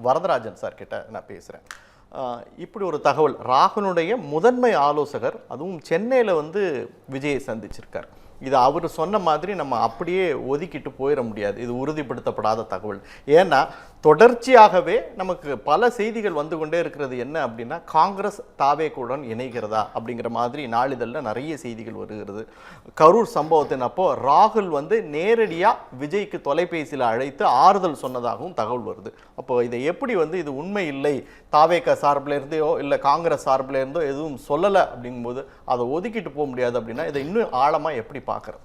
Varadarajan sir கிட்ட நான் பேசுகிறேன். இப்படி ஒரு தகவல், ராகுனுடைய முதன்மை ஆலோசகர் அதுவும் சென்னையில் வந்து விஜயை சந்திச்சிருக்கார். இது அவர் சொன்ன மாதிரி நம்ம அப்படியே ஒதுக்கிட்டு போயிட முடியாது, இது உறுதிப்படுத்தப்படாத தகவல். ஏன்னா தொடர்ச்சியாகவே நமக்கு பல செய்திகள் வந்து கொண்டே இருக்கிறது. என்ன அப்படின்னா, காங்கிரஸ் தாவேக்குடன் இணைகிறதா அப்படிங்கிற மாதிரி நாளிதழில் நிறைய செய்திகள் வருகிறது. கரூர் சம்பவத்தின் அப்போ ராகுல் வந்து நேரடியாக விஜய்க்கு தொலைபேசியில் அழைத்து ஆறுதல் சொன்னதாகவும் தகவல் வருது. அப்போ இதை எப்படி வந்து இது உண்மை இல்லை, தாவேக சார்பில் இருந்தோ இல்லை காங்கிரஸ் சார்பில் இருந்தோ எதுவும் சொல்லலை அப்படிங்கும்போது அதை ஒதுக்கிட்டு போக முடியாது அப்படின்னா இதை இன்னும் ஆழமாக எப்படி பார்க்குறது?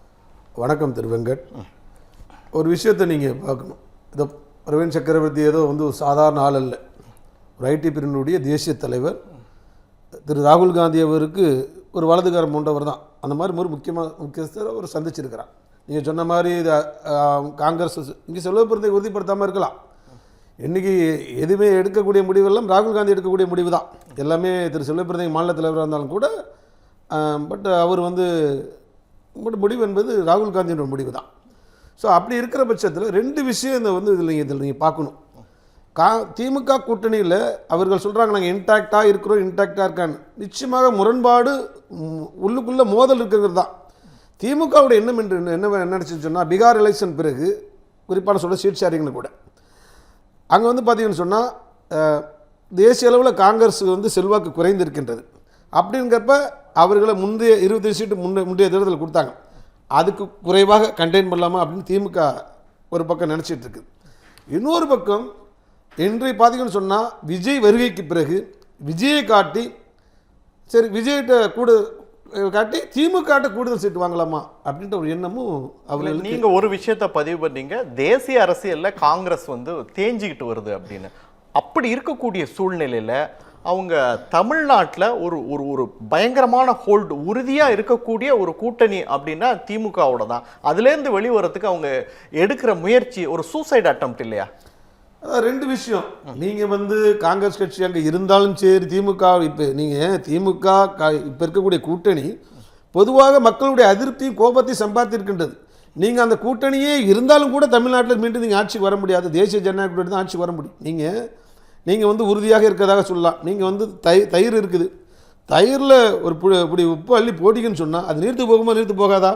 வணக்கம் திரு வெங்கட். ஒரு விஷயத்தை நீங்கள் பார்க்கணும். இதை பிரவீன் சக்கரவர்த்தி ஏதோ வந்து ஒரு சாதாரண ஆள் அல்ல. ஒரு ஐடி பிரிவினுடைய தேசிய தலைவர். திரு ராகுல் காந்தி அவருக்கு ஒரு வலதுகாரம் போன்றவர் தான். அந்த மாதிரி ஒரு முக்கியஸ்தர் அவர் சந்திச்சிருக்கிறார். நீங்கள் சொன்ன மாதிரி இது காங்கிரஸ் இங்கே செல்வப்பிரந்தை உறுதிப்படுத்தாமல் இருக்கலாம். இன்றைக்கி எதுவுமே எடுக்கக்கூடிய முடிவெல்லாம் ராகுல் காந்தி எடுக்கக்கூடிய முடிவு தான். எல்லாமே திரு செல்வப்பிரந்தை மாநில தலைவராக இருந்தாலும் கூட பட் அவர் வந்து முடிவு என்பது ராகுல் காந்தியோட முடிவு தான். ஸோ அப்படி இருக்கிற பட்சத்தில் ரெண்டு விஷயம் இதில் நீங்கள் பார்க்கணும். திமுக கூட்டணியில் அவர்கள் சொல்கிறாங்க நாங்கள் இன்டாக்டாக இருக்கிறோம், இன்டாக்டாக இருக்கான்னு. நிச்சயமாக முரண்பாடு உள்ளுக்குள்ளே மோதல் இருக்கிறது தான். திமுகவுடைய எண்ணம் என்று என்ன நினச்சின்னு சொன்னால், பீகார் எலெக்ஷன் பிறகு குறிப்பான சொல்ல சீட் ஷேரிங்னு கூட அங்கே வந்து பார்த்தீங்கன்னு சொன்னால் தேசிய அளவில் காங்கிரஸ் வந்து செல்வாக்கு குறைந்திருக்கின்றது. அப்படிங்கிறப்ப அவர்களை முந்தைய 20 சீட்டு முந்தைய தேர்தல் கொடுத்தாங்க. அதுக்கு குறைவாக கண்டெயின் பண்ணலாமா அப்படின்னு திமுக ஒரு பக்கம் நினச்சிட்டு இருக்குது. இன்னொரு பக்கம் இன்றைய பார்த்தீங்கன்னு சொன்னால் விஜய் வருகைக்கு பிறகு விஜயை காட்டி சரி விஜய்கிட்ட காட்டி திமுக கூடுதல் சீட்டு வாங்கலாமா அப்படின்ற ஒரு எண்ணமும் அவர்கள். நீங்கள் ஒரு விஷயத்தை பதிவு பண்ணீங்க, தேசிய அரசியலில் காங்கிரஸ் வந்து தேஞ்சிக்கிட்டு வருது அப்படின்னு. அப்படி இருக்கக்கூடிய சூழ்நிலையில் அவங்க தமிழ்நாட்டில் ஒரு ஒரு ஒரு பயங்கரமான ஹோல்டு உறுதியாக இருக்கக்கூடிய ஒரு கூட்டணி அப்படின்னா திமுகவோட தான். அதுலேருந்து வெளிவரத்துக்கு அவங்க எடுக்கிற முயற்சி ஒரு சூசைட் அட்டெம்ப்ட் இல்லையா? ரெண்டு விஷயம். நீங்கள் வந்து காங்கிரஸ் கட்சி அங்கே இருந்தாலும் சரி, திமுக இப்போ நீங்கள் திமுக இப்போ இருக்கக்கூடிய கூட்டணி பொதுவாக மக்களுடைய அதிருப்தியும் கோபத்தையும் சம்பாதித்திருக்கின்றது. நீங்கள் அந்த கூட்டணியே இருந்தாலும் கூட தமிழ்நாட்டில் மீண்டும் நீங்கள் ஆட்சிக்கு வர முடியாது. தேசிய ஜனநாயக கூட்டணி தான் ஆட்சிக்கு வர முடியும். நீங்கள் வந்து உறுதியாக இருக்கிறதாக சொல்லலாம். நீங்கள் வந்து தயிர் இருக்குது, தயிரில் ஒரு இப்படி உப்பு அள்ளி போட்டிங்கன்னு சொன்னால் அது நீர்த்து போகுமா நீர்த்து போகாதா?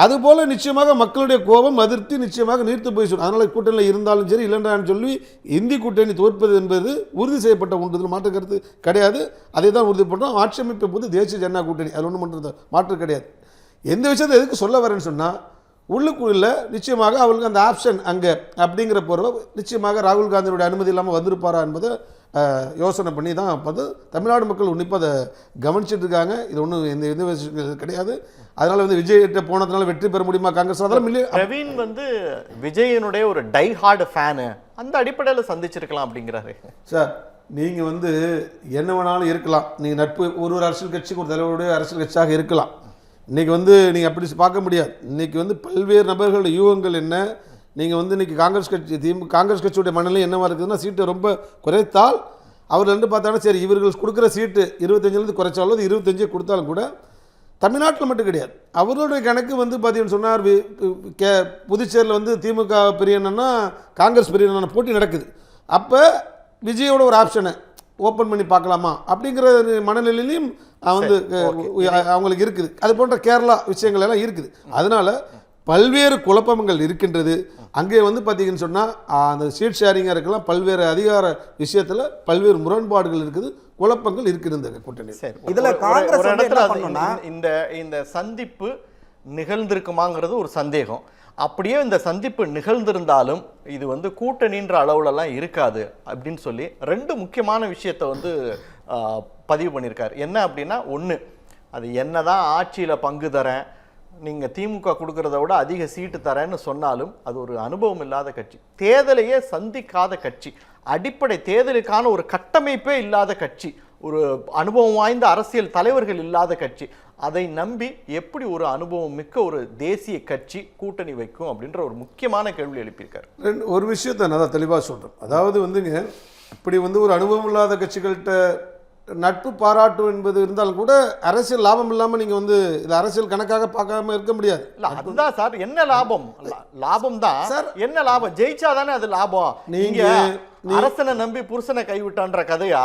அதுபோல் நிச்சயமாக மக்களுடைய கோபம் அதிருப்தி நிச்சயமாக நீர்த்து போய் சொல்லும். அதனால் கூட்டணியில் இருந்தாலும் சரி இல்லைன்றான்னு சொல்லி இந்தி கூட்டணி தோற்பது என்பது உறுதி செய்யப்பட்ட ஒன்று, மாற்று கருத்து கிடையாது. அதை தான் உறுதி பண்ணுறோம். ஆட்சி அமைப்பு போது தேசிய ஜனநாயக கூட்டணி, அது ஒன்றும் பண்ணுறது மாற்று கிடையாது. எந்த விஷயத்தை எதுக்கு சொல்ல வரேன்னு சொன்னால், உள்ளுக்குள்ள நிச்சயமாக அவங்களுக்கு அந்த ஆப்ஷன் அங்கே அப்படிங்கிற பொருள் நிச்சயமாக ராகுல் காந்தியோட அனுமதி இல்லாமல் வந்திருப்பாரா என்பதை யோசனை பண்ணி தான் பார்த்து தமிழ்நாடு மக்கள் உன்னிப்பாக அதை கவனிச்சுட்டு இருக்காங்க. இது ஒன்றும் எந்த விஷயம் கிடையாது. அதனால் வந்து விஜய்கிட்ட போனதுனால வெற்றி பெற முடியுமா காங்கிரஸ்? அதெல்லாம் இல்லை. பிரவீன் வந்து விஜயனுடைய ஒரு டை ஹார்டு ஃபேனு, அந்த அடிப்படையில் சந்திச்சிருக்கலாம் அப்படிங்கிறாரு. சார் நீங்கள் வந்து என்ன வேணாலும் இருக்கலாம். நீங்கள் நட்பு ஒரு அரசியல் கட்சிக்கு ஒரு தலைவருடைய அரசியல் கட்சியாக இருக்கலாம். இன்றைக்கி வந்து நீங்கள் அப்படி பார்க்க முடியாது. இன்றைக்கி வந்து பல்வேறு நபர்களுடைய யூகங்கள் என்ன, நீங்கள் வந்து இன்றைக்கி காங்கிரஸ் கட்சியுடைய மனநிலை என்னவாக இருக்குதுன்னா, சீட்டை ரொம்ப குறைத்தால் அவர் வந்து பார்த்தாலும் சரி இவர்கள் கொடுக்குற சீட்டு 25 குறைச்சாலும் அது 25 கொடுத்தாலும் கூட தமிழ்நாட்டில் மட்டும் கிடையாது. அவர்களுடைய கணக்கு வந்து பார்த்தீங்கன்னு சொன்னார், புதுச்சேரியில் வந்து திமுக பெரியனா காங்கிரஸ் பெரியனா போட்டி நடக்குது. அப்போ விஜயோட ஒரு ஆப்ஷனை ஓப்பன் பண்ணி பார்க்கலாமா அப்படிங்கிற மனநிலையிலையும் வந்து அவங்களுக்கு இருக்குது. அது போன்ற கேரளா விஷயங்கள் எல்லாம் இருக்குது. அதனால் பல்வேறு குழப்பங்கள் இருக்கின்றது. அங்கே வந்து பார்த்தீங்கன்னு சொன்னால் அந்த சீட் ஷேரிங்காக இருக்கலாம், பல்வேறு அதிகார விஷயத்தில் பல்வேறு முரண்பாடுகள் இருக்குது, குழப்பங்கள் இருக்குது இந்த கூட்டணி. இதில் காங்கிரஸ் இந்த சந்திப்பு நிகழ்ந்திருக்குமாங்கிறது ஒரு சந்தேகம். அப்படியே இந்த சந்திப்பு நிகழ்ந்திருந்தாலும் இது வந்து கூட்டணின்ற அளவுலலாம் இருக்காது அப்படின்னு சொல்லி ரெண்டு முக்கியமான விஷயத்தை வந்து பதிவு பண்ணியிருக்காரு. என்ன அப்படின்னா, ஒன்று, அது என்ன தான் ஆட்சியில் பங்கு தரேன், நீங்கள் திமுக கொடுக்குறத விட அதிக சீட்டு தரேன்னு சொன்னாலும் அது ஒரு அனுபவம் இல்லாத கட்சி, தேர்தலையே சந்திக்காத கட்சி, அடிப்படை தேர்தலுக்கான ஒரு கட்டமைப்பே இல்லாத கட்சி, ஒரு அனுபவம் வாய்ந்த அரசியல் தலைவர்கள் இல்லாத கட்சி. அதை நம்பி எப்படி ஒரு அனுபவம் மிக்க ஒரு தேசிய கட்சி கூட்டணி வைக்கும் அப்படின்ற ஒரு முக்கியமான கேள்வி எழுப்பியிருக்காரு. ஒரு விஷயத்தை நான் தெளிவாக சொல்கிறேன். அதாவது வந்துங்க, இப்படி வந்து ஒரு அனுபவம் இல்லாத கட்சிகள்கிட்ட நட்பு பாராட்டு என்பது இருந்தாலும் கூட அரசியல் லாபம் இல்லாமல் நீங்கள் வந்து இது அரசியல் கணக்காக பார்க்காம இருக்க முடியாது. அதுதான் சார், என்ன லாபம்? லாபம் தான் சார். என்ன லாபம்? ஜெயிச்சா தானே அது லாபம். நீங்கள் அரசனை நம்பி புருஷனை கைவிட்டான்ற கதையா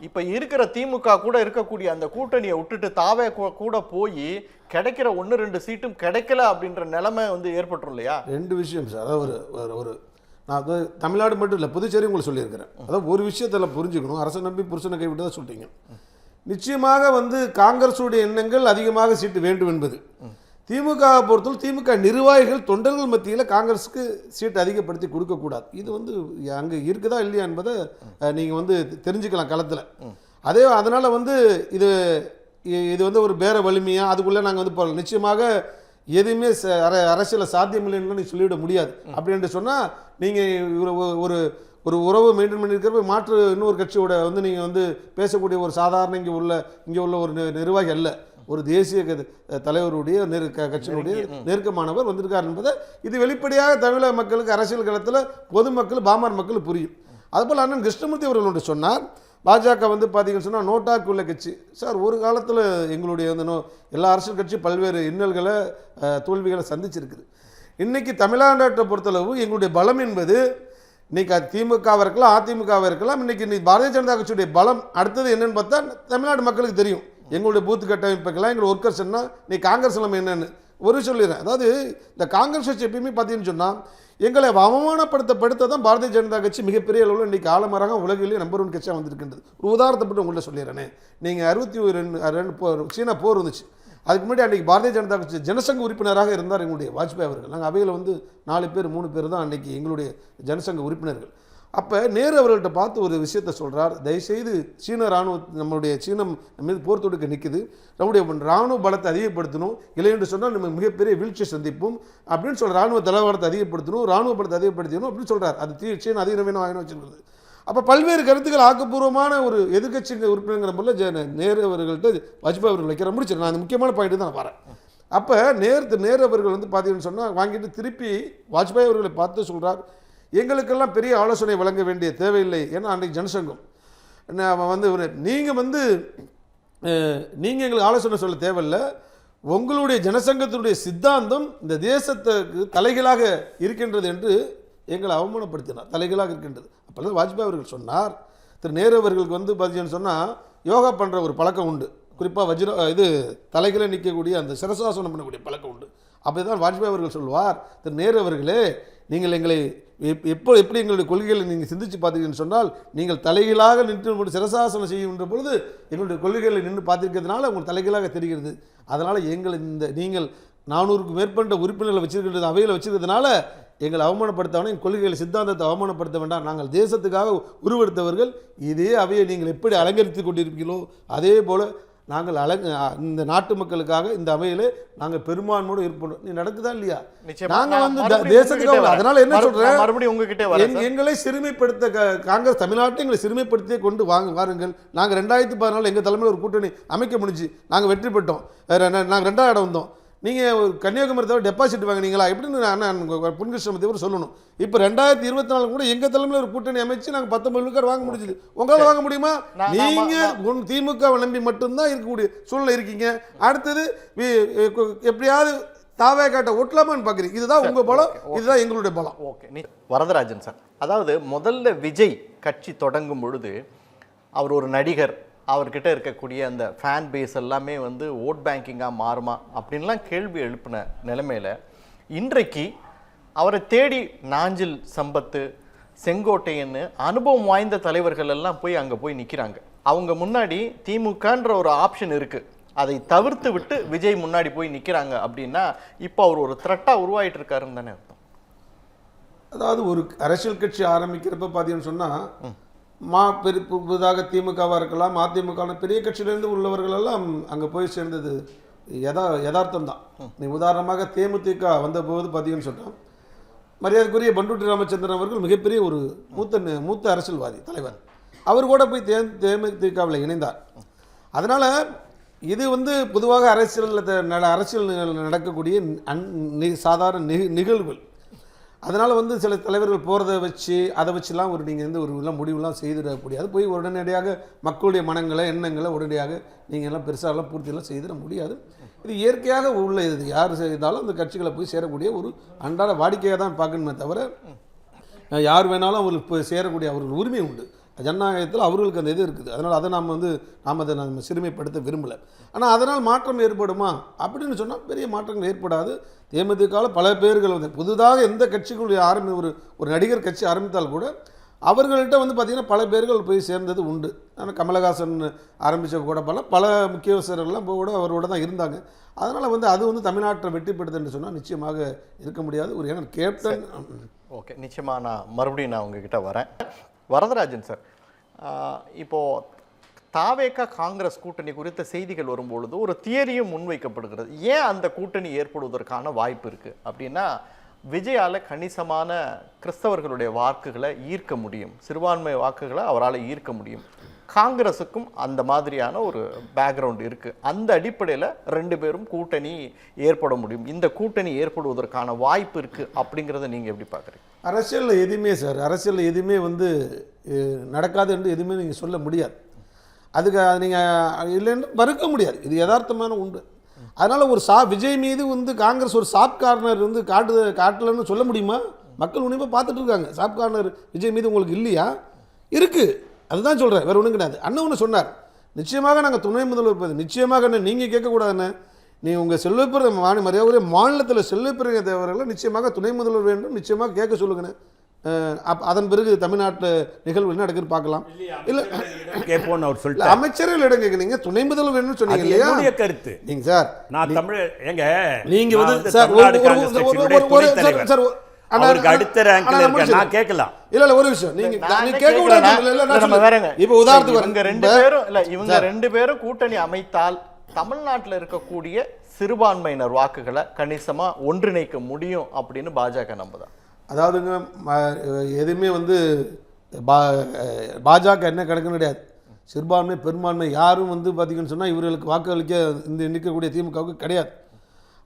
இப்ப இருக்கிற திமுக கூட இருக்கக்கூடிய அந்த கூட்டணியை விட்டுட்டு தாவே கூட போய் கிடைக்கிற 1-2 சீட்டும் கிடைக்கல அப்படின்ற நிலைமை வந்து ஏற்பட்டுரும் இல்லையா? 2 விஷயம் சார். அதாவது ஒரு நான் அது தமிழ்நாடு மட்டும் இல்லை, புதுச்சேரி உங்களுக்கு சொல்லியிருக்கிறேன். அதாவது ஒரு விஷயத்தில் புரிஞ்சுக்கணும், அரசை நம்பி புருஷனை கைவிட்டதாக சொல்லிட்டீங்க. நிச்சயமாக வந்து காங்கிரஸுடைய எண்ணங்கள் அதிகமாக சீட்டு வேண்டும் என்பது. திமுக பொறுத்தவரை திமுக நிர்வாகிகள் தொண்டர்கள் மத்தியில் காங்கிரஸுக்கு சீட்டு அதிகப்படுத்தி கொடுக்கக்கூடாது. இது வந்து அங்கே இருக்குதா இல்லையா என்பதை நீங்கள் வந்து தெரிஞ்சுக்கலாம் களத்தில். அதனால் வந்து இது வந்து ஒரு பேர வலிமையாக அதுக்குள்ளே நாங்கள் வந்து போகலாம். நிச்சயமாக எதுவுமே அரசியலில் சாத்தியமில்லைன்னு நீ சொல்லிவிட முடியாது. அப்படின்னு சொன்னால் நீங்கள் ஒரு உறவு மெயின்டைன் பண்ணியிருக்கிறப்ப மாற்று இன்னொரு கட்சியோட வந்து நீங்கள் வந்து பேசக்கூடிய ஒரு சாதாரண இங்கே உள்ள ஒரு நிர்வாகி அல்ல, ஒரு தேசிய தலைவருடைய கட்சியினுடைய நெருக்கமானவர் வந்திருக்கார் என்பதை இது வெளிப்படையாக தமிழக மக்களுக்கு அரசியல் களத்தில் பொதுமக்கள் பாமர மக்கள் புரியும். அதுபோல் அண்ணன் கிருஷ்ணமூர்த்தி அவர்கள் ஒன்று சொன்னார், பாஜக வந்து பார்த்தீங்கன்னு சொன்னால் நோட்டாக்கு உள்ள கட்சி. சார், ஒரு காலத்தில் எங்களுடைய வந்து எல்லா அரசியல் கட்சியும் பல்வேறு இன்னல்களை தோல்விகளை சந்திச்சிருக்குது. இன்றைக்கி தமிழ்நாட்டை பொறுத்தளவு எங்களுடைய பலம் என்பது இன்றைக்கி திமுகவாக இருக்கலாம், அதிமுகவாக இருக்கலாம். இன்றைக்கி பாரதிய ஜனதா கட்சியுடைய பலம் அடுத்தது என்னென்னு பார்த்தா தமிழ்நாடு மக்களுக்கு தெரியும். எங்களுடைய பூத்து கட்டமைப்புக்கெல்லாம் எங்களுடைய ஒர்க்கர்ஸ் என்ன, நீ காங்கிரஸ் நம்ம என்னென்னு ஒரு சொல்லிடுறேன். அதாவது இந்த காங்கிரஸ் கட்சி எப்பயுமே பார்த்தீங்கன்னு சொன்னால் எங்களை அவமானப்படுத்த தான் பாரதிய ஜனதா கட்சி மிகப்பெரிய அளவில் இன்றைக்கி ஆலமரகம் உலகிலேயே நம்பர் 1 கட்சியாக வந்திருக்கின்றது. ஒரு உதாரணத்தை உங்கள்கிட்ட சொல்லிடுறேனே, நீங்கள் 62 சீனா போர் இருந்துச்சு. அதுக்கு முன்னாடி அன்றைக்கி பாரதிய ஜனதா கட்சி ஜனசங்க உறுப்பினராக இருந்தார் எங்களுடைய வாஜ்பாய் அவர்கள். நாங்கள் அவையில் வந்து 4 பேர் 3 பேர் தான் அன்றைக்கி எங்களுடைய ஜனசங்க உறுப்பினர்கள். அப்போ நேரு அவர்கள்ட்ட பார்த்து ஒரு விஷயத்தை சொல்கிறார், தயவுசெய்து சீன இராணுவ நம்மளுடைய சீனம் மீது போர் தொடுக்க நிற்குது, நம்முடைய இராணுவ பலத்தை அதிகப்படுத்தணும், இல்லை என்று சொன்னால் நம்ம மிகப்பெரிய வீழ்ச்சியை சந்திப்போம் அப்படின்னு சொல்கிற இராணுவ தளவாடத்தை அதிகப்படுத்தணும், இராணுவ பலத்தை அதிகப்படுத்தணும் அப்படின்னு சொல்கிறார். அது சீன அதிநவீனம் ஆயிரம் வச்சுருக்கிறது. அப்போ பல்வேறு கருத்துக்கள் ஆக்கப்பூர்வமான ஒரு எதிர்கட்சி உறுப்பினங்கிற போல நேரு அவர்கள்ட்ட வாஜ்பாய் அவர்கள் வைக்கிற முடிச்சு. நான் அந்த முக்கியமான பாயிண்ட் தான் நான் வரேன். அப்போ நேரு அவர்கள் வந்து பார்த்தீங்கன்னு சொன்னால் வாங்கிட்டு திருப்பி வாஜ்பாய் அவர்களை பார்த்து சொல்கிறார், எங்களுக்கெல்லாம் பெரிய ஆலோசனை வழங்க வேண்டிய தேவையில்லை. ஏன்னா அன்றைக்கு ஜனசங்கம் நீங்கள் எங்களுக்கு ஆலோசனை சொல்ல தேவையில்லை, உங்களுடைய ஜனசங்கத்தினுடைய சித்தாந்தம் இந்த தேசத்துக்கு தலைகளாக இருக்கின்றது என்று எங்களை அவமானப்படுத்தினார். தலைகளாக இருக்கின்றது. அப்போ வாஜ்பாய் அவர்கள் சொன்னார், திரு நேரு அவர்களுக்கு வந்து பார்த்தீங்கன்னு சொன்னால் யோகா பண்ணுற ஒரு பழக்கம் உண்டு, குறிப்பாக தலைகளை நிற்கக்கூடிய அந்த சிரசாசனம் பண்ணக்கூடிய பழக்கம் உண்டு. அப்படி தான் வாஜ்பாய் அவர்கள் சொல்வார், திரு நேரு அவர்களே, நீங்கள் எங்களை எப்படி எங்களுடைய கொள்கைகளை நீங்கள் சிந்திச்சு பார்த்தீங்கன்னு சொன்னால் நீங்கள் தலைகளாக நின்று சிரசாசனம் செய்கின்ற பொழுது எங்களுடைய கொள்கைகளை நின்று பார்த்திருக்கிறதுனால உங்கள் தலைகளாக தெரிகிறது. அதனால் நீங்கள் 400க்கும் மேற்பட்ட உறுப்பினர்களை வச்சிருக்கிறது அவையில் வச்சிருக்கிறதுனால எங்களை அவமானப்படுத்தவன என் கொள்கைகளை சித்தாந்தத்தை அவமானப்படுத்த வேண்டாம். நாங்கள் தேசத்துக்காக உருவெடுத்தவர்கள். இதே அவையை நீங்கள் எப்படி அலங்கரித்து கொண்டிருப்பீங்களோ அதே போல் நாங்கள் இந்த நாட்டு மக்களுக்காக இந்த அவையிலே நாங்கள் பெரும்பான்மையோடு இருப்போம். நீ நடக்குதா இல்லையா? நாங்கள் வந்து தேசத்துக்காக. அதனால என்ன சொல்றேன், மறுபடியும் உங்ககிட்ட எங்களை சிறுமைப்படுத்த காங்கிரஸ் தமிழ்நாட்டை எங்களை சிறுமைப்படுத்தியே கொண்டு வாருங்கள். நாங்கள் 2014 எங்கள் தலைமையில் ஒரு கூட்டணி அமைக்க முடிஞ்சு நாங்கள் வெற்றி பெற்றோம். நாங்கள் 2ஆம் இடம் வந்தோம். நீங்கள் கன்னியாகுமரி தவிர டெபாசிட் வாங்கினீங்களா எப்படின்னு நான் புன்கிருஷ்ணமூர்த்தி சொல்லணும். இப்போ 2024 கூட எங்கள் தலைமையில் ஒரு கூட்டணி அமைச்சு நாங்கள் 19 விழுக்காடு வாங்க முடிஞ்சுது. உங்களால் வாங்க முடியுமா? நீங்கள் திமுகவை நம்பி மட்டும்தான் இருக்கக்கூடிய சூழ்நிலை இருக்கீங்க. அடுத்தது எப்படியாவது தாவே காட்ட ஒட்டலாமான்னு பார்க்குறீங்க. இதுதான் உங்கள் பலம், இதுதான் எங்களுடைய பலம். ஓகே, வரதராஜன் சார், அதாவது முதல்ல விஜய் கட்சி தொடங்கும் பொழுது அவர் ஒரு நடிகர், அவர்கிட்ட இருக்கக்கூடிய அந்த ஃபேன் பேஸ் எல்லாமே வந்து ஓட் பேங்கிங்காக மாறுமா அப்படின்லாம் கேள்வி எழுப்பின நிலைமையில் இன்றைக்கு அவரை தேடி நாஞ்சில் சம்பத்து, செங்கோட்டையன்னு அனுபவம் வாய்ந்த தலைவர்கள் எல்லாம் போய் அங்கே போய் நிற்கிறாங்க. அவங்க முன்னாடி திமுகன்ற ஒரு ஆப்ஷன் இருக்குது, அதை தவிர்த்து விட்டு விஜய் முன்னாடி போய் நிற்கிறாங்க அப்படின்னா இப்போ அவர் ஒரு த்ரெட்டாக உருவாயிட்டு இருக்காருன்னு தானே அர்த்தம். அதாவது ஒரு அரசியல் கட்சி ஆரம்பிக்கிறப்ப பார்த்தீங்கன்னு சொன்னால் புதிதாக திமுகவாக இருக்கலாம், அதிமுக பெரிய கட்சியிலேருந்து உள்ளவர்கள் எல்லாம் அங்கே போய் சேர்ந்தது யதார்த்தம் தான். நீ உதாரணமாக தேமுதிக வந்தபோது பார்த்தீங்கன்னு சொன்னால் மரியாதைக்குரிய பண்டூட்டி ராமச்சந்திரன் அவர்கள் மிகப்பெரிய ஒரு மூத்த அரசியல்வாதி தலைவர், அவர் கூட போய் தேமுதிகவில் இணைந்தார். அதனால் இது வந்து பொதுவாக அரசியல் நடக்கக்கூடிய சாதாரண நிகழ்வுகள். அதனால் வந்து சில தலைவர்கள் போகிறத வச்சு அதை வச்சுலாம் நீங்கள் வந்து ஒரு முடிவுலாம் செய்திட முடியாது. போய் உடனடியாக மக்களுடைய மனங்களை எண்ணங்களை உடனடியாக நீங்கள் எல்லாம் பெருசாலாம் பூர்த்தியெல்லாம் செய்திட முடியாது. இது இயற்கையாக உள்ள இது யார் செய்தாலும் அந்த கட்சிகளை போய் சேரக்கூடிய ஒரு அன்றாட வாடிக்கையாக தான் பார்க்கணுமே தவிர யார் வேணாலும் அவங்களுக்கு போய் சேரக்கூடிய அவர்கள் உரிமை உண்டு. ஜனநாயகத்தில் அவர்களுக்கு அந்த இது இருக்குது. அதனால் அதை நாம் அதை நம்ம சிறுமைப்படுத்த விரும்பலை. ஆனால் அதனால் மாற்றம் ஏற்படுமா அப்படின்னு சொன்னால் பெரிய மாற்றங்கள் ஏற்படாது. தேமுதிகவில் பல பேர்கள் வந்து புதிதாக எந்த கட்சிகளுடைய ஒரு நடிகர் கட்சி ஆரம்பித்தால் கூட அவர்கள்ட்ட வந்து பார்த்திங்கன்னா பல பேர்கள் போய் சேர்ந்தது உண்டு. ஆனால் கமலஹாசன் ஆரம்பித்த கூட பல முக்கியஸ்தர்கள்லாம் கூட அவரோட தான் இருந்தாங்க. அதனால் வந்து அது வந்து தமிழ்நாட்டை வெற்றிப்படுத்துன்னு சொன்னால் நிச்சயமாக இருக்க முடியாது. ஒரு ஏன்னா கேப்டன். ஓகே, நிச்சயமாக நான் மறுபடியும் உங்ககிட்ட வரேன். வரதராஜன் சார், இப்போது தாவேகா காங்கிரஸ் கூட்டணி குறித்த செய்திகள் வரும்பொழுது ஒரு தியரியும் முன்வைக்கப்படுகிறது. ஏன் அந்த கூட்டணி ஏற்படுவதற்கான வாய்ப்பு இருக்குது அப்படின்னா, விஜயால் கணிசமான கிறிஸ்தவர்களுடைய வாக்குகளை ஈர்க்க முடியும், சிறுபான்மை வாக்குகளை அவரால் ஈர்க்க முடியும். காங்கிரஸுக்கும் அந்த மாதிரியான ஒரு பேக்ரவுண்ட் இருக்குது. அந்த அடிப்படையில் 2 பேரும் கூட்டணி ஏற்பட முடியும். இந்த கூட்டணி ஏற்படுவதற்கான வாய்ப்பு இருக்குது அப்படிங்கிறத நீங்கள் எப்படி பார்க்குறீங்க? அரசியலில் எதுவுமே வந்து நடக்காது என்று எதுவுமே நீங்கள் சொல்ல முடியாது. அதுக்கு நீங்கள் இல்லைன்னு மறுக்க முடியாது. இது யதார்த்தமான உண்டு. அதனால் விஜய் மீது வந்து காங்கிரஸ் ஒரு சாஃப்ட் கார்னர் வந்து காட்டலன்னு சொல்ல முடியுமா? மக்கள் உண்மையாக பார்த்துட்டு இருக்காங்க. சாஃப்ட் கார்னர் விஜய் மீது உங்களுக்கு இல்லையா? இருக்குது. அதுதான் சொல்கிறேன், வேறு ஒன்றும் கிடையாது. அண்ணன் ஒன்று சொன்னார், நிச்சயமாக நாங்கள் துணை முதல்வர் நிச்சயமாக என்ன நீங்கள் கேட்கக்கூடாதுன்னு. நீ உங்கள் செல்வப்பிற மரியாதை மாநிலத்தில் செல்வப்பிறகு தேவர்கள் நிச்சயமாக துணை முதல்வர் வேண்டும், நிச்சயமாக கேட்க சொல்லுங்கண்ணே. அதன் பிறகு தமிழ்நாட்டு நிகழ்வு என்ன நடக்குன்னு பார்க்கலாம். இல்லை கேட்போன்னு அவர் சொல்லிட்டு அமைச்சர்கள் இடம் கேட்குறீங்க, துணை முதல்வர் வேணும்னு சொன்னீங்க இல்லையா? கருத்து நீங்கள் சார், நான் தமிழ் எங்க நீங்கள் வந்து சார் அவருக்கு அடுத்த ரேங்க்ல இருக்க நான் கேட்கலாம். இல்ல ஒரு விஷயம் நீங்க கேட்க கூடாது. இப்போ உதாரணத்துக்கு இவங்க 2 பேரும் கூட்டணி அமைத்தால் தமிழ்நாட்டில் இருக்கக்கூடிய சிறுபான்மையினர் வாக்குகளை கணிசமா ஒன்றிணைக்க முடியும் அப்படின்னு பாஜக நம்புதா? அதாவதுங்க, எதுவுமே வந்து பாஜக என்ன கணக்குன்னு கிடையாது. சிறுபான்மை பெரும்பான்மை யாரும் வந்து பார்த்தீங்கன்னு சொன்னால் இவர்களுக்கு வாக்களிக்க இந்த நிற்கக்கூடிய திமுகவுக்கு கிடையாது.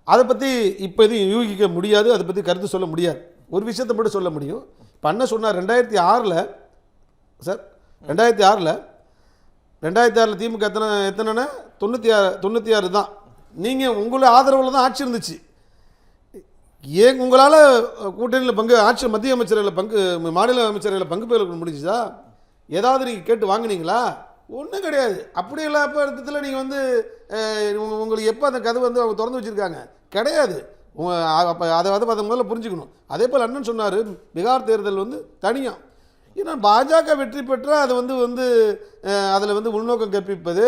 அதை பற்றி இப்போ எதுவும் யூகிக்க முடியாது, அதை பற்றி கருத்து சொல்ல முடியாது. ஒரு விஷயத்தை மட்டும் சொல்ல முடியும். இப்போ அண்ணன் சொன்னார் 2006 சார், 2006 திமுக எத்தனை 96 தான். நீங்கள் உங்களுடைய ஆதரவில் தான் ஆட்சி இருந்துச்சு. ஏன் உங்களால் கூட்டணியில் ஆட்சி மத்திய அமைச்சர்களில் மாநில அமைச்சர்களில் பங்கு பெற முடிஞ்சுதா? ஏதாவது நீங்கள் கேட்டு வாங்கினீங்களா? ஒன்றும் கிடையாது. அப்படி இல்லாத இடத்துல நீங்கள் வந்து உங்களுக்கு எப்போ அந்த கதை வந்து அவங்க திறந்து வச்சுருக்காங்க கிடையாது. அப்போ அதை முதல்ல புரிஞ்சுக்கணும். அதே போல் அண்ணன் சொன்னார், பீகார் தேர்தல் வந்து தனியாக. ஏன்னா பாஜக வெற்றி பெற்றால் அது வந்து அதில் வந்து உள்நோக்கம் கற்பிப்பது.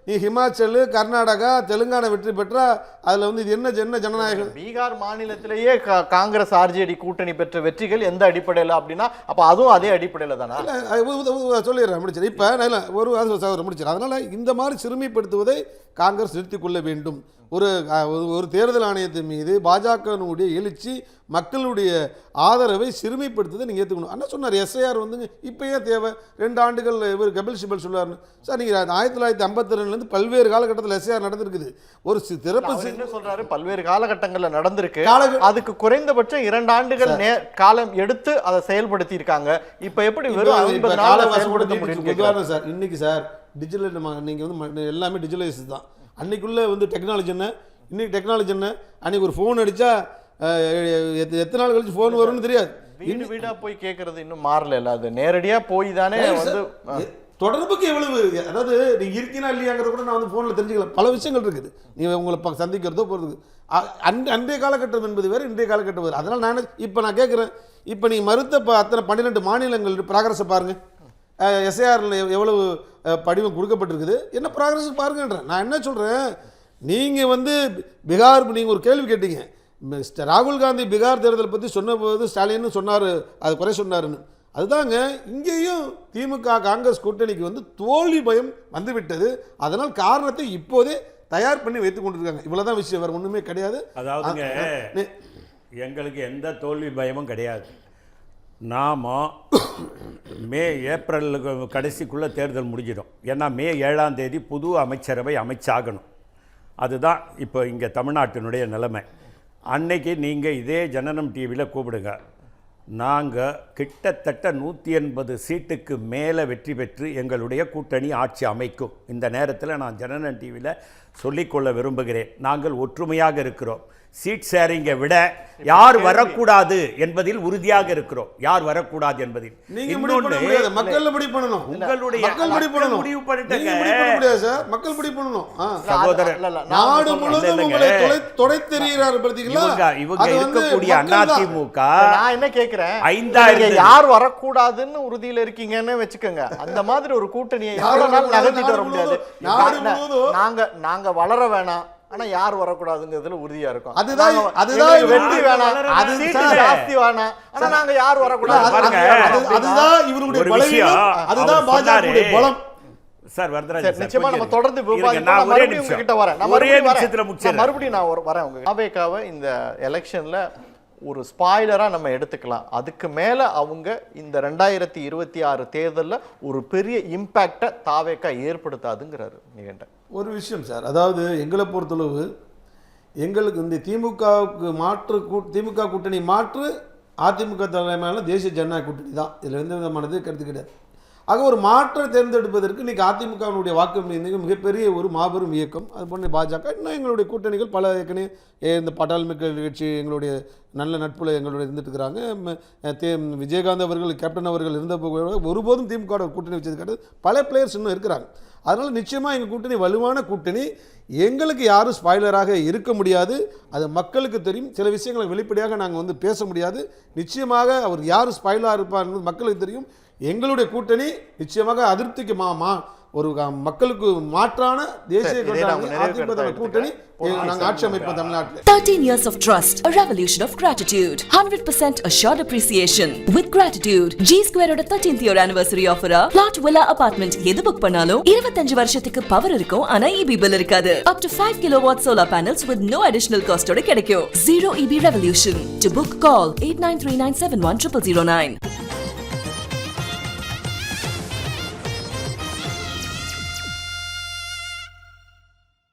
நீ ஹிமாச்சல், கர்நாடகா, தெலுங்கானா வெற்றி பெற்றால் அதில் வந்து இது என்ன ஜனநாயகம்? பீகார் மாநிலத்திலேயே காங்கிரஸ் ஆர்ஜேடி கூட்டணி பெற்ற வெற்றிகள் எந்த அடிப்படையில் அப்படின்னா அப்போ அதுவும் அதே அடிப்படையில் தானே? சொல்லிடுறேன், முடிச்சிடும். இப்போ நான் ஒரு முடிச்சிடும். அதனால் இந்த மாதிரி சிறுமைப்படுத்துவதை காங்கிரஸ் நிறுத்திக் கொள்ள வேண்டும். ஒரு தேர்தல் ஆணையத்தின் மீது பாஜகனுடைய எழுச்சி, மக்களுடைய ஆதரவை சிறுமைப்படுத்துவதை நீங்கள் ஏற்றுக்கணும். அண்ணா சொன்னார் எஸ்ஐஆர் வந்து இப்போயே தேவை, 2 ஆண்டுகள். இவர் கபில் சிபல் சொல்லார்னு சார். நீங்கள் 1952 பல்வேறு காலகட்டத்தில் எஸ்ஐஆர் நடந்திருக்குது. ஒரு திறப்பு என்ன சொல்றாரு, பல்வேறு காலகட்டங்களில் நடந்திருக்கு. அதுக்கு குறைந்தபட்சம் 2 ஆண்டுகள் காலம் எடுத்து அதை செயல்படுத்தி இருக்காங்க. இப்போ எப்படி வெறும் 50 நாள் செயல்படுத்த முடியும் சார்? இன்னைக்கு சார் டிஜிட்டல் நீங்கள் வந்து எல்லாமே டிஜிட்டலைஸ் தான். அன்னைக்குள்ளே வந்து டெக்னாலஜி என்ன, இன்னைக்கு டெக்னாலஜி என்ன? அன்னைக்கு ஒரு ஃபோன் அடித்தா எத்தனை நாள் கழிச்சு ஃபோன் வரும்னு தெரியாது. வீடாக போய் கேட்கறது இன்னும் மாறல. அது நேரடியாக போய் தானே வந்து தொடர்புக்கு எவ்வளவு, அதாவது நீங்கள் இருக்கீனா இல்லையாங்கிறத கூட நான் வந்து ஃபோனில் தெரிஞ்சுக்கலாம். பல விஷயங்கள் இருக்குது. நீங்கள் உங்களை சந்திக்கிறதோ போகிறதுக்கு. அன்றைய காலகட்டம் என்பது வேறு, இன்றைய காலகட்டம் வேறு. அதனால் நான் கேட்குறேன், இப்போ நீ மறுத்த அத்தனை 12 மாநிலங்கள் ப்ராக்ரஸை பாருங்கள். எஸ்ஐஆரில் எவ்வளவு படிவம் கொடுக்கப்பட்டிருக்குது, என்ன ப்ராக்ரஸ் பாருங்கன்றேன். நான் என்ன சொல்கிறேன், நீங்கள் வந்து பீகார், நீங்கள் ஒரு கேள்வி கேட்டீங்க, ராகுல் காந்தி பீகார் தேர்தலை பற்றி சொன்னபோது ஸ்டாலின்னு சொன்னார், அது குறை சொன்னாருன்னு. அதுதாங்க இங்கேயும் திமுக காங்கிரஸ் கூட்டணிக்கு வந்து தோல்வி பயம் வந்துவிட்டது. அதனால் காரணத்தை இப்போதே தயார் பண்ணி வைத்துக் கொண்டிருக்காங்க. இவ்வளோதான் விஷயம், வேறு ஒன்றுமே கிடையாது. அதாவதுங்க, எங்களுக்கு எந்த தோல்வி பயமும் கிடையாது. நாம் ஏப்ரல் கடைசிக்குள்ளே தேர்தல் முடிஞ்சிடும். ஏன்னா மே 7ஆம் தேதி புது அமைச்சரவை அமைச்சாகணும். அதுதான் இப்போ இங்கே தமிழ்நாட்டினுடைய நிலைமை. அன்னைக்கு நீங்கள் இதே ஜனனம் டிவியில் கூப்பிடுங்க. நாங்கள் கிட்டத்தட்ட 180 சீட்டுக்கு மேலே வெற்றி பெற்று எங்களுடைய கூட்டணி ஆட்சி அமைக்கும். இந்த நேரத்தில் நான் ஜனனம் டிவியில் சொல்லிக்கொள்ள விரும்புகிறேன், நாங்கள் ஒற்றுமையாக இருக்கிறோம். சீட் ஷேரிங்கை விட யார் வரக்கூடாது என்பதில் உறுதியாக இருக்கிறோம். யார் வரக்கூடாது என்பதில். நீங்க முடிவு பண்ண முடியாது, மக்கள் முடிவு பண்ணணும். உங்களுடைய மக்கள் முடிவு பண்ணணும். முடிவு பண்ணிட்டீங்க. நீங்க முடிவு பண்ண முடியாது சார், மக்கள் முடிவு பண்ணணும். சகோதரர், நாடு முழுவதும் உங்களை தொலைத்தெறிகிறார் பார்த்தீங்களா? இவங்க இருக்கக்கூடிய அதிமுக நான் என்ன கேக்குறேன், 5000 யார் வரக்கூடாதுன்னு உறுதியில இருக்கீங்கன்னு வச்சுக்கோங்க. அந்த மாதிரி ஒரு கூட்டணியை எவ்வளவு நாள் நகர்த்திட்டு வர முடியாது. நாங்க வளர வேணாம், ஆனா யார் வரக்கூடாதுங்கிறதுல உறுதியா இருக்கும். அதுதான் வெற்றி வேணாம், ஜாஸ்தி வேணாம், ஆனா நாங்க யார் வரக்கூடாது. அதுதான் இவருடைய பலவீனம், அதுதான் பாஜகவுடைய பலம். சார் வரதராஜன், நிச்சயமா நம்ம தொடர்ந்து மறுபடியும் அவேகாவை இந்த எலெக்ஷன்ல ஒரு ஸ்பாய்லரா நம்ம எடுத்துக்கலாம். அதுக்கு மேல அவங்க இந்த 2026 தேர்தல்ல ஒரு பெரிய இம்பாக்டை தாவேகா ஏற்படுத்தாதுங்கிறாரு நிகண்ட. ஒரு விஷயம் சார், அதாவது எங்களை பொறுத்தளவு எங்களுக்கு இந்த திமுக கூட்டணி மாற்று அதிமுக தலைமையிலான தேசிய ஜனநாயக கூட்டணி தான். இதில் எந்த விதமானது கருத்து கிடையாது. ஆக ஒரு மாற்றை தேர்ந்தெடுப்பதற்கு இன்றைக்கி அதிமுகவினுடைய வாக்கு மிகப்பெரிய ஒரு மாபெரும் இயக்கம். அது போன்ற பாஜக, இன்னும் எங்களுடைய கூட்டணிகள் பல ஏற்கனவே இந்த பட்டாளமிக்க நிகழ்ச்சி எங்களுடைய நல்ல நட்புல எங்களுடைய இருந்துட்டு இருக்கிறாங்க. விஜயகாந்த் அவர்கள் கேப்டன் அவர்கள் இருந்தபோது ஒருபோதும் திமுக கூட்டணி வச்சது கிடையாது. பல பிளேயர்ஸ் இன்னும் இருக்கிறாங்க. அதனால் நிச்சயமாக எங்கள் கூட்டணி வலுவான கூட்டணி. எங்களுக்கு யாரும் ஸ்பாய்லராக இருக்க முடியாது. அது மக்களுக்கு தெரியும். சில விஷயங்களை வெளிப்படையாக நாங்கள் பேச முடியாது. நிச்சயமாக அவர் யார் ஸ்பாய்லராக இருப்பார் என்பது மக்களுக்கு தெரியும். எங்களுடைய கூட்டணி நிச்சயமாக அதிருப்திக்கு ஒரு மக்களுக்கு மாற்றான தேசிய கூட்டணி நாங்கள் ஆட்சி அமைப்போம் தமிழ்நாட்டில். 13 years of trust, a revolution of gratitude, 100% assured appreciation. With gratitude, G-Square ஓட 13th year anniversary offer plot villa apartment எது புக் பண்ணாலும் 25 வருஷத்துக்கு பவர் இருக்கும், ஆனா EB bill இருக்காது. Up to 5 kilowatt solar panels with no additional cost ஓட கிடைக்கும். Zero EB revolution. To book, call 8939710009.